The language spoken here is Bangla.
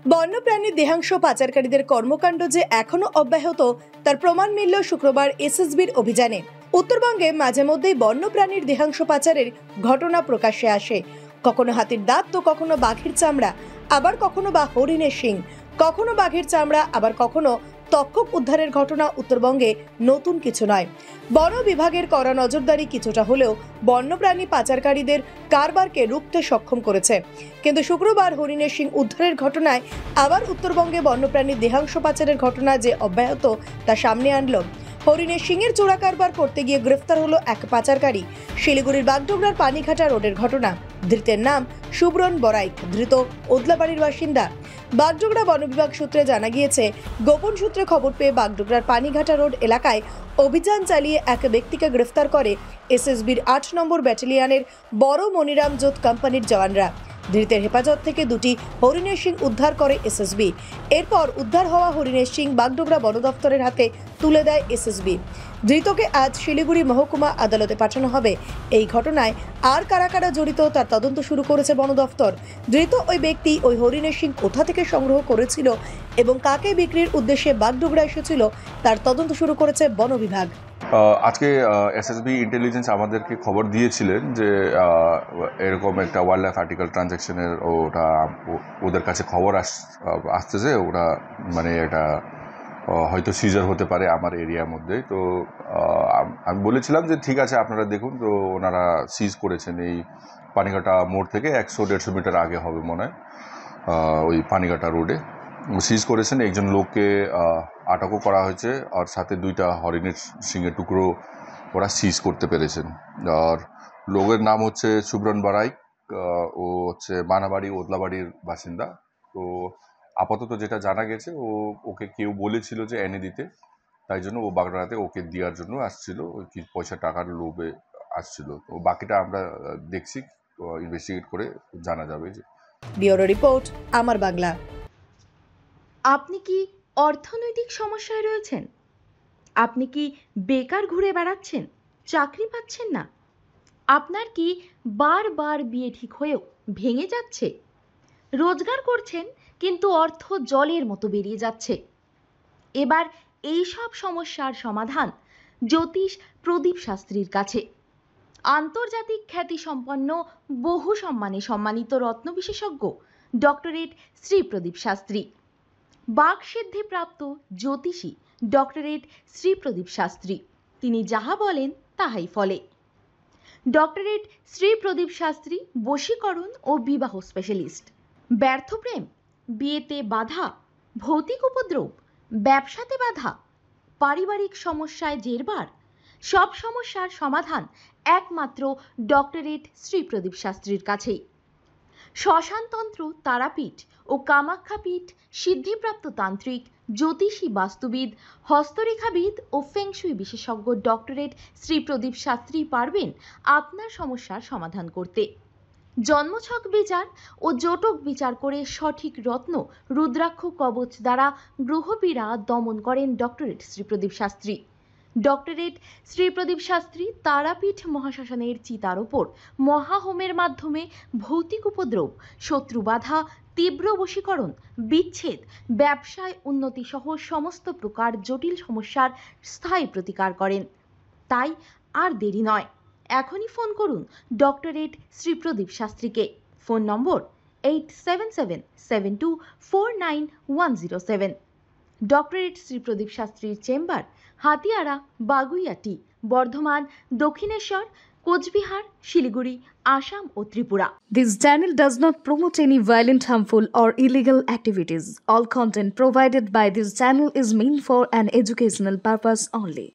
বন্যপ্রাণী দেহাংশ পাচারকারীদের কর্মকাণ্ড যে এখনো অব্যাহত তার প্রমাণ মিলল শুক্রবার এসএসবির অভিযানে। উত্তরবঙ্গে মাঝে মধ্যেই বন্যপ্রাণীর দেহাংশ পাচারের ঘটনা প্রকাশ্যে আসে। কখনো হাতির দাঁত তো কখনো বাঘের চামড়া, আবার কখনো বা হরিণের শিং, কখনো বাঘের চামড়া, আবার কখনো তক্ষক উদ্ধারের ঘটনা উত্তরবঙ্গে নতুন কিছু নয়। বন বিভাগের কড়া নজরদারি কিছুটা হলেও বন্যপ্রাণী পাচারকারীদের কারবারকে রুখতে সক্ষম করেছে। কিন্তু শুক্রবার হরিণের শিং উদ্ধারের ঘটনায় আবার উত্তরবঙ্গে বন্যপ্রাণী দেহাংশ পাচারের ঘটনা যে অব্যাহত তা সামনে আনলো। হরিণের শিংয়ের চোরা কারবার করতে গিয়ে গ্রেফতার হলো এক পাচারকারী। শিলিগুড়ির বাগডোগরার পানিঘাটা রোডের ঘটনা। ধৃতের নাম সুব্রন বরাইক, ধৃত ওদলাবাড়ির বাসিন্দা। বাগডোগরা বন বিভাগ সূত্রে জানা গিয়েছে, গোপন সূত্রে খবর পেয়ে বাগডোগরার পানিঘাটা রোড এলাকায় অভিযান চালিয়ে এক ব্যক্তিকে গ্রেফতার করে এসএসবির ৮ নম্বর ব্যাটালিয়নের বড় মনিরাম জোত কোম্পানির জওয়ানরা। ধৃতের হেফাজত থেকে দুটি হরিণের শিং উদ্ধার করে এসএসবি। এরপর উদ্ধার হওয়া হরিণের শিং বাগডোগরা বন দফতরের হাতে তুলে দেয় এসএসবি। ধৃতকে আজ শিলিগুড়ি মহকুমা আদালতে পাঠানো হবে। এই ঘটনায় আর কারা কারা জড়িত তার তদন্ত শুরু করেছে বন দফতর। ধৃত ওই ব্যক্তি ওই হরিণের শিং কোথা থেকে সংগ্রহ করেছিল এবং কাকে বিক্রির উদ্দেশ্যে বাগডোগরা এসেছিল তার তদন্ত শুরু করেছে বন বিভাগ। আজকে এসএসবি ইন্টেলিজেন্স আমাদেরকে খবর দিয়েছিলেন যে এরকম একটা ওয়াইল্ড লাইফ আর্টিকেল ট্রানজ্যাকশনের ওটা ওদের কাছে খবর আসতেছে, ওরা মানে এটা হয়তো সিজার হতে পারে আমার এরিয়ার মধ্যে। তো আমি বলেছিলাম যে ঠিক আছে আপনারা দেখুন। তো ওনারা সিজ করেছেন এই পানিঘাটা মোড় থেকে 100-150 মিটার আগে হবে মনে হয়, ওই পানিঘাটা রোডে সিজ করেছেন। একজন লোককে আটকও করা হয়েছে, আর সাথে 2টা হরিণের শিঙের টুকরো ওরা সিজ করতে পেরেছেন। আর লোকের নাম হচ্ছে সুব্রন বরাইক, ও হচ্ছে মানাবাড়ি ওদলাবাড়ির বাসিন্দা। তো আপাতত যেটা জানা গেছে, ওকে কেউ বলেছিল যে এনে দিতে, তাই জন্য ও বাগড়াতে ওকে দেওয়ার জন্য আসছিল, ওই কি পয়সা টাকার লোভে আসছিল। তো বাকিটা আমরা দেখছি, ইনভেস্টিগেট করে জানা যাবে। যে ব্যুরো রিপোর্ট, আমার বাংলা। আপনি কি অর্থনৈতিক সমস্যায় রয়েছেন? আপনি কি বেকার ঘুরে বেড়াচ্ছেন, চাকরি পাচ্ছেন না? আপনার কি বারবার বিয়ে ঠিক হয়েও ভেঙে যাচ্ছে? রোজগার করছেন কিন্তু অর্থ জলের মতো বেরিয়ে যাচ্ছে। এবার এই সব সমস্যার সমাধান জ্যোতিষ প্রদীপ শাস্ত্রীর কাছে। আন্তর্জাতিক খ্যাতিসম্পন্ন বহু সম্মানে সম্মানিত রত্ন বিশেষজ্ঞ ডক্টরেট শ্রী প্রদীপ শাস্ত্রী, বাকসিদ্ধিপ্রাপ্ত জ্যোতিষী ডক্টরেট শ্রী প্রদীপ শাস্ত্রী। তিনি যাহা বলেন তাহাই ফলে। ডক্টরেট শ্রী প্রদীপ শাস্ত্রী বশীকরণ ও বিবাহ স্পেশালিস্ট। ব্যর্থ প্রেম, বিয়েতে বাধা, ভৌতিক উপদ্রব, ব্যবসাতে বাধা, পারিবারিক সমস্যায় জেরবার, সব সমস্যার সমাধান একমাত্র ডক্টরেট শ্রী প্রদীপ শাস্ত্রীর কাছেই। শ্মশানতন্ত্র, তারাপীঠ ও কামাখ্যাপীঠ, সিদ্ধিপ্রাপ্ত তান্ত্রিক, জ্যোতিষী, বাস্তুবিদ, হস্তরেখাবিদ ও ফেংশুই বিশেষজ্ঞ ডক্টরেট শ্রী প্রদীপ শাস্ত্রী পারবেন আপনার সমস্যার সমাধান করতে। জন্মছক বিচার ও জটক বিচার করে সঠিক রত্ন রুদ্রাক্ষ কবচ দ্বারা গ্রহপীড়া দমন করেন ডক্টরেট শ্রী প্রদীপ শাস্ত্রী। ডক্টরেট শ্রী প্রদীপ শাস্ত্রী তারাপীঠ মহাশ্মশানের চিতার ওপর মহাহোমের মাধ্যমে ভৌতিক উপদ্রব, শত্রু বাধা, তীব্র বশীকরণ, বিচ্ছেদ, ব্যবসায় উন্নতি সহ সমস্ত প্রকার জটিল সমস্যার স্থায়ী প্রতিকার করেন। তাই আর দেরি নয়, এখনই ফোন করুন ডক্টরেট শ্রী প্রদীপ শাস্ত্রীকে। Phone number 8777249107। Doctorate Shri Pradeep শাস্ত্রীর চেম্বার হাতিয়ারা, বাগুইয়াটি, বর্ধমান, দক্ষিণেশ্বর, কোচবিহার, শিলিগুড়ি, আসাম ও Tripura. This channel does not promote any violent, harmful or illegal activities. All content provided by this channel is meant for an educational purpose only.